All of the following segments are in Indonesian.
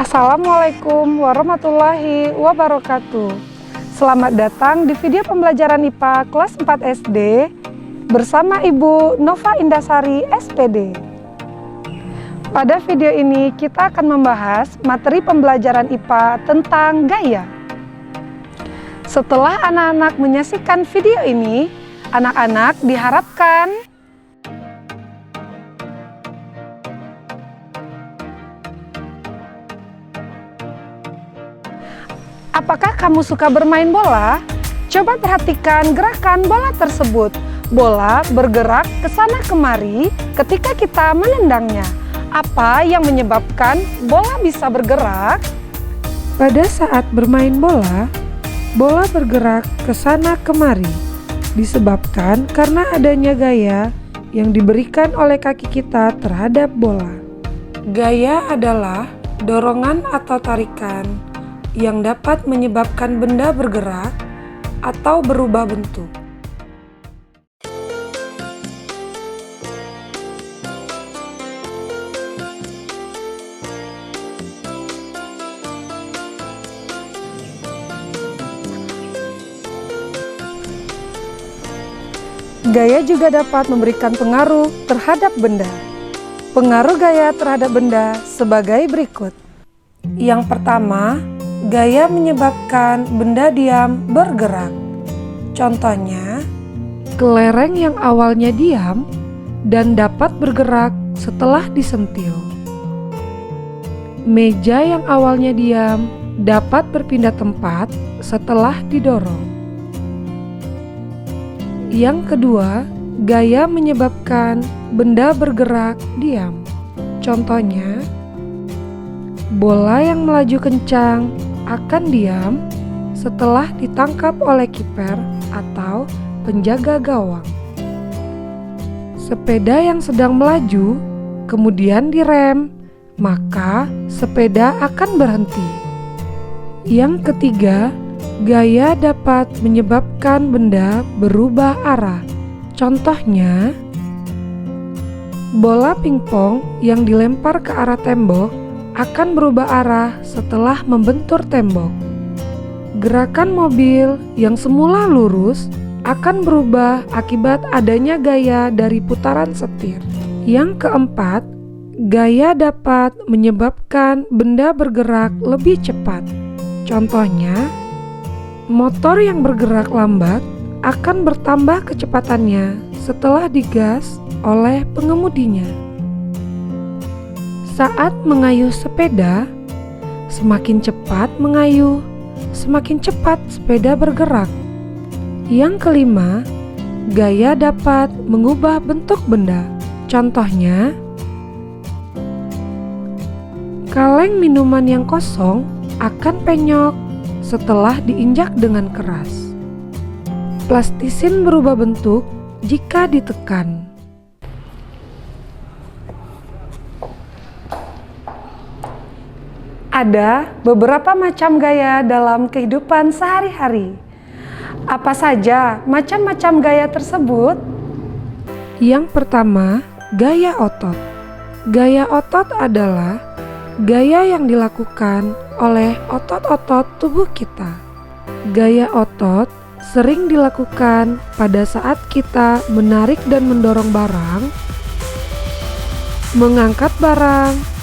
Assalamualaikum warahmatullahi wabarakatuh. Selamat datang di video pembelajaran IPA kelas 4 SD bersama Ibu Nova Indasari SPD. Pada video ini kita akan membahas materi pembelajaran IPA tentang gaya. Setelah anak-anak menyaksikan video ini, anak-anak diharapkan apakah kamu suka bermain bola? Coba perhatikan gerakan bola tersebut. Bola bergerak ke sana kemari ketika kita menendangnya. Apa yang menyebabkan bola bisa bergerak? Pada saat bermain bola, bola bergerak ke sana kemari. Disebabkan karena adanya gaya yang diberikan oleh kaki kita terhadap bola. Gaya adalah dorongan atau tarikan yang dapat menyebabkan benda bergerak atau berubah bentuk. Gaya juga dapat memberikan pengaruh terhadap benda. Pengaruh gaya terhadap benda sebagai berikut. Yang pertama, gaya menyebabkan benda diam bergerak. Contohnya, kelereng yang awalnya diam dan dapat bergerak setelah disentil. Meja yang awalnya diam dapat berpindah tempat setelah didorong. Yang kedua, gaya menyebabkan benda bergerak diam. Contohnya, bola yang melaju kencang akan diam setelah ditangkap oleh kiper atau penjaga gawang. Sepeda yang sedang melaju kemudian direm, maka sepeda akan berhenti. Yang ketiga, gaya dapat menyebabkan benda berubah arah. Contohnya, bola pingpong yang dilempar ke arah tembok akan berubah arah setelah membentur tembok. Gerakan mobil yang semula lurus akan berubah akibat adanya gaya dari putaran setir. Yang keempat, gaya dapat menyebabkan benda bergerak lebih cepat. Contohnya, motor yang bergerak lambat akan bertambah kecepatannya setelah digas oleh pengemudinya. Saat mengayuh sepeda, semakin cepat mengayuh, semakin cepat sepeda bergerak. Yang kelima, gaya dapat mengubah bentuk benda. Contohnya, kaleng minuman yang kosong akan penyok setelah diinjak dengan keras. Plastisin berubah bentuk jika ditekan. Ada beberapa macam gaya dalam kehidupan sehari-hari. Apa saja macam-macam gaya tersebut? Yang pertama, gaya otot. Gaya otot adalah gaya yang dilakukan oleh otot-otot tubuh kita. Gaya otot sering dilakukan pada saat kita menarik dan mendorong barang, mengangkat barang,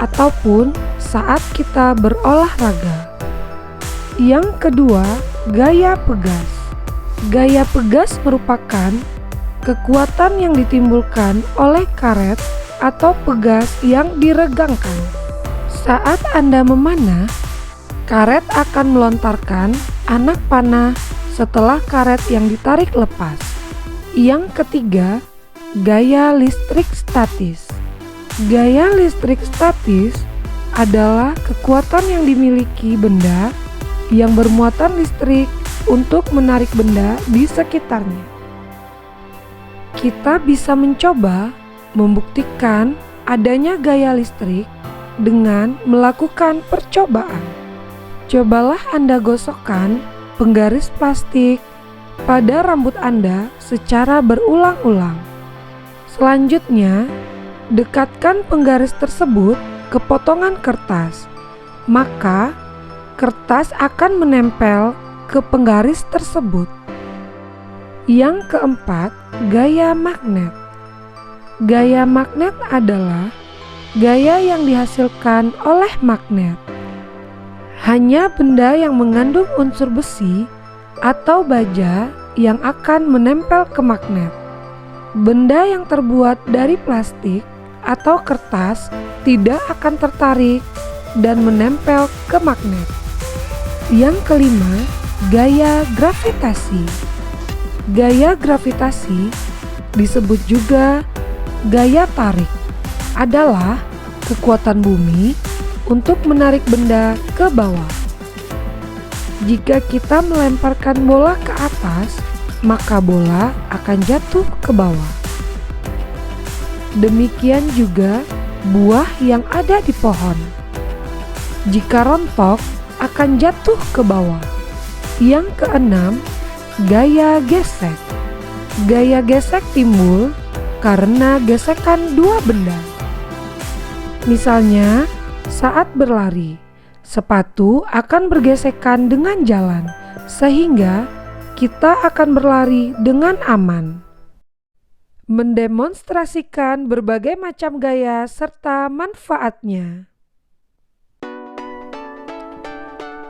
ataupun saat kita berolahraga. Yang kedua, gaya pegas. Gaya pegas merupakan kekuatan yang ditimbulkan oleh karet atau pegas yang diregangkan. Saat Anda memanah, karet akan melontarkan anak panah setelah karet yang ditarik lepas. Yang ketiga, gaya listrik statis. Gaya listrik statis adalah kekuatan yang dimiliki benda yang bermuatan listrik untuk menarik benda di sekitarnya. Kita bisa mencoba membuktikan adanya gaya listrik dengan melakukan percobaan. Cobalah Anda gosokkan penggaris plastik pada rambut Anda secara berulang-ulang. Selanjutnya, dekatkan penggaris tersebut ke potongan kertas, maka kertas akan menempel ke penggaris tersebut. Yang keempat, gaya magnet. Gaya magnet adalah gaya yang dihasilkan oleh magnet. Hanya benda yang mengandung unsur besi atau baja yang akan menempel ke magnet. Benda yang terbuat dari plastik atau kertas tidak akan tertarik dan menempel ke magnet. Yang kelima, gaya gravitasi. Gaya gravitasi disebut juga gaya tarik, adalah kekuatan bumi untuk menarik benda ke bawah. Jika kita melemparkan bola ke atas, maka bola akan jatuh ke bawah. Demikian juga buah yang ada di pohon. Jika rontok, akan jatuh ke bawah. Yang keenam, gaya gesek. Gaya gesek timbul karena gesekan dua benda. Misalnya, saat berlari, sepatu akan bergesekan dengan jalan, sehingga kita akan berlari dengan aman. Mendemonstrasikan berbagai macam gaya serta manfaatnya.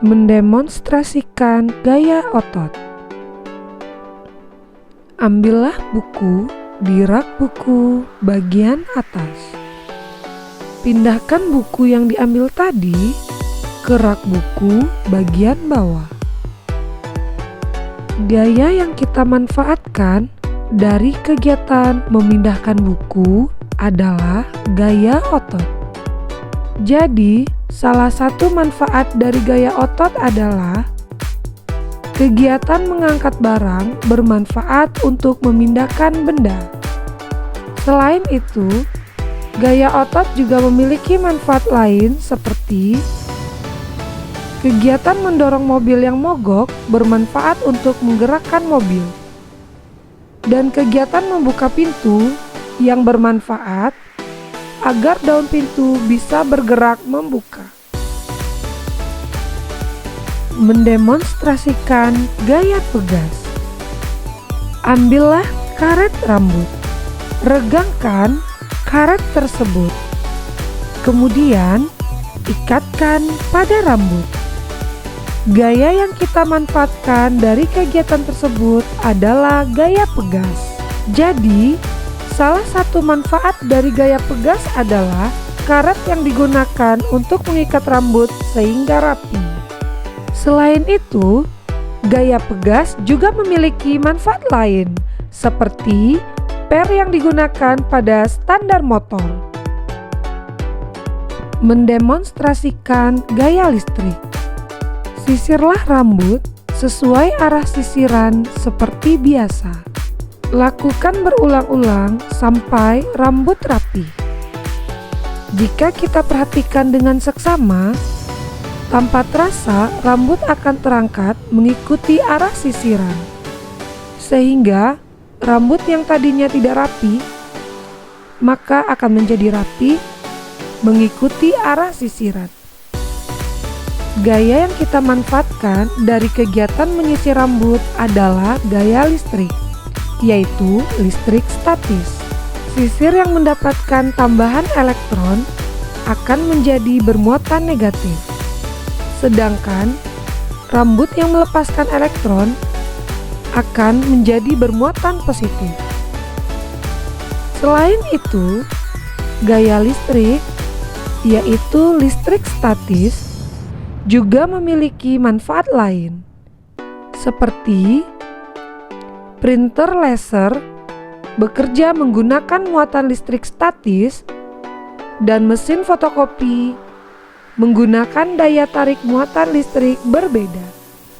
Mendemonstrasikan gaya otot. Ambillah buku di rak buku bagian atas. Pindahkan buku yang diambil tadi ke rak buku bagian bawah. Gaya yang kita manfaatkan dari kegiatan memindahkan buku adalah gaya otot. Jadi, salah satu manfaat dari gaya otot adalah kegiatan mengangkat barang bermanfaat untuk memindahkan benda. Selain itu, gaya otot juga memiliki manfaat lain seperti kegiatan mendorong mobil yang mogok bermanfaat untuk menggerakkan mobil, dan kegiatan membuka pintu yang bermanfaat agar daun pintu bisa bergerak membuka. Mendemonstrasikan gaya pegas. Ambillah karet rambut. Regangkan karet tersebut. Kemudian, ikatkan pada rambut. Gaya yang kita manfaatkan dari kegiatan tersebut adalah gaya pegas. Jadi, salah satu manfaat dari gaya pegas adalah karet yang digunakan untuk mengikat rambut sehingga rapi. Selain itu, gaya pegas juga memiliki manfaat lain, seperti per yang digunakan pada standar motor. Mendemonstrasikan gaya listrik. Sisirlah rambut sesuai arah sisiran seperti biasa. Lakukan berulang-ulang sampai rambut rapi. Jika kita perhatikan dengan seksama, tanpa terasa rambut akan terangkat mengikuti arah sisiran, sehingga rambut yang tadinya tidak rapi, maka akan menjadi rapi mengikuti arah sisiran. Gaya yang kita manfaatkan dari kegiatan menyisir rambut adalah gaya listrik, yaitu listrik statis. Sisir yang mendapatkan tambahan elektron akan menjadi bermuatan negatif, sedangkan rambut yang melepaskan elektron akan menjadi bermuatan positif. Selain itu, gaya listrik, yaitu listrik statis, juga memiliki manfaat lain, seperti printer laser bekerja menggunakan muatan listrik statis dan mesin fotokopi menggunakan daya tarik muatan listrik berbeda.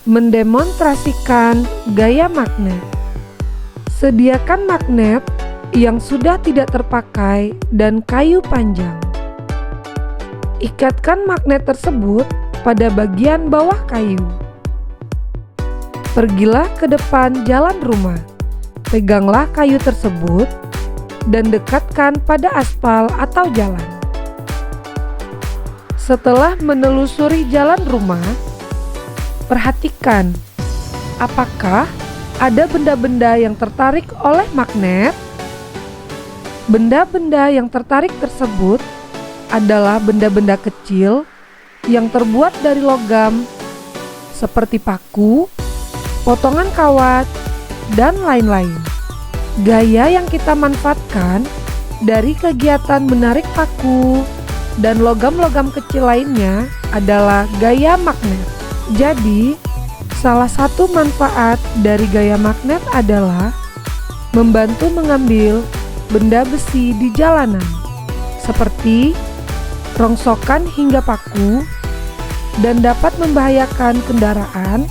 Mendemonstrasikan gaya magnet. Sediakan magnet yang sudah tidak terpakai dan kayu panjang. Ikatkan magnet tersebut pada bagian bawah kayu. Pergilah ke depan jalan rumah. Peganglah kayu tersebut dan dekatkan pada aspal atau jalan. Setelah menelusuri jalan rumah, perhatikan apakah ada benda-benda yang tertarik oleh magnet. Benda-benda yang tertarik tersebut adalah benda-benda kecil yang terbuat dari logam seperti paku, potongan kawat, dan lain-lain. Gaya yang kita manfaatkan dari kegiatan menarik paku dan logam-logam kecil lainnya adalah gaya magnet. Jadi, salah satu manfaat dari gaya magnet adalah membantu mengambil benda besi di jalanan, seperti rongsokan hingga paku, dan dapat membahayakan kendaraan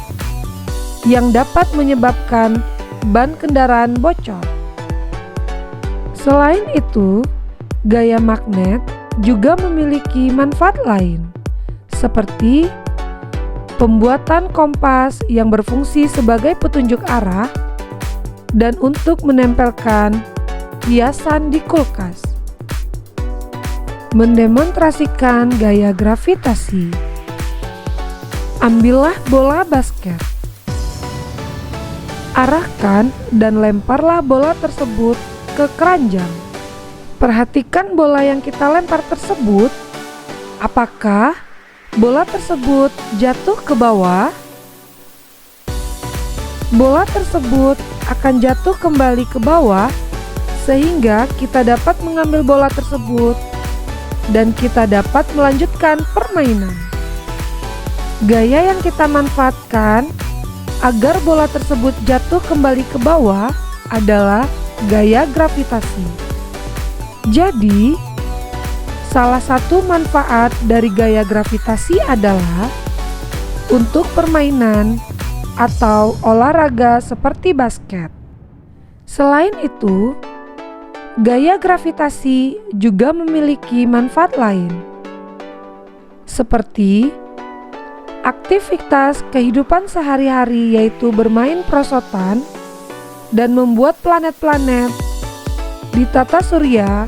yang dapat menyebabkan ban kendaraan bocor. Selain itu, gaya magnet juga memiliki manfaat lain, seperti pembuatan kompas yang berfungsi sebagai petunjuk arah dan untuk menempelkan hiasan di kulkas. Mendemonstrasikan gaya gravitasi. Ambillah bola basket. Arahkan dan lemparlah bola tersebut ke keranjang. Perhatikan bola yang kita lempar tersebut. Apakah bola tersebut jatuh ke bawah? Bola tersebut akan jatuh kembali ke bawah sehingga kita dapat mengambil bola tersebut dan kita dapat melanjutkan permainan. Gaya yang kita manfaatkan agar bola tersebut jatuh kembali ke bawah adalah gaya gravitasi. Jadi, salah satu manfaat dari gaya gravitasi adalah untuk permainan atau olahraga seperti basket. Selain itu, gaya gravitasi juga memiliki manfaat lain, seperti aktivitas kehidupan sehari-hari, yaitu bermain perosotan dan membuat planet-planet di tata surya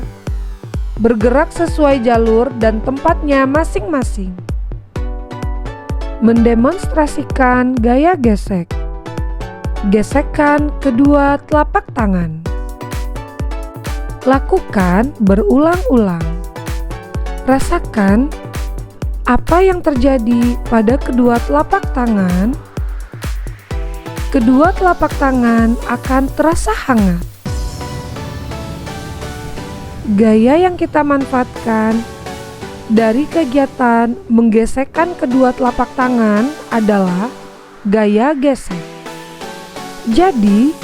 bergerak sesuai jalur dan tempatnya masing-masing. Mendemonstrasikan gaya gesek. Gesekkan kedua telapak tangan. Lakukan berulang-ulang. Rasakan apa yang terjadi pada kedua telapak tangan. Kedua telapak tangan akan terasa hangat. Gaya yang kita manfaatkan dari kegiatan menggesekkan kedua telapak tangan adalah gaya gesek. Jadi,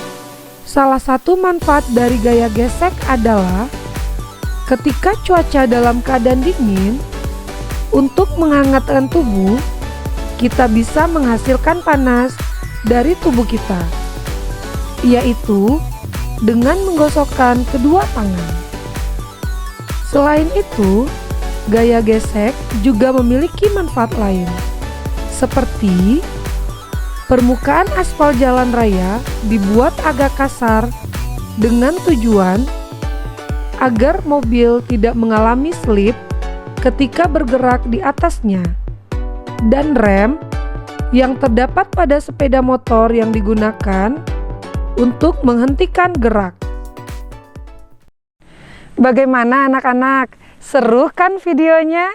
salah satu manfaat dari gaya gesek adalah ketika cuaca dalam keadaan dingin, untuk menghangatkan tubuh, kita bisa menghasilkan panas dari tubuh kita, yaitu dengan menggosokkan kedua tangan. Selain itu, gaya gesek juga memiliki manfaat lain, seperti permukaan aspal jalan raya dibuat agak kasar dengan tujuan agar mobil tidak mengalami slip ketika bergerak di atasnya, dan rem yang terdapat pada sepeda motor yang digunakan untuk menghentikan gerak. Bagaimana anak-anak? Seru kan videonya?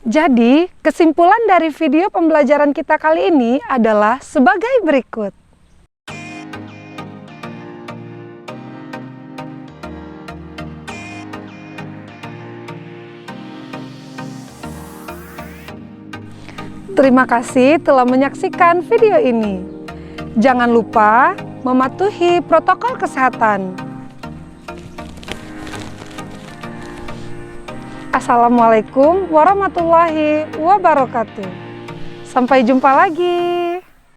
Jadi, kesimpulan dari video pembelajaran kita kali ini adalah sebagai berikut. Terima kasih telah menyaksikan video ini. Jangan lupa mematuhi protokol kesehatan. Assalamualaikum warahmatullahi wabarakatuh. Sampai jumpa lagi.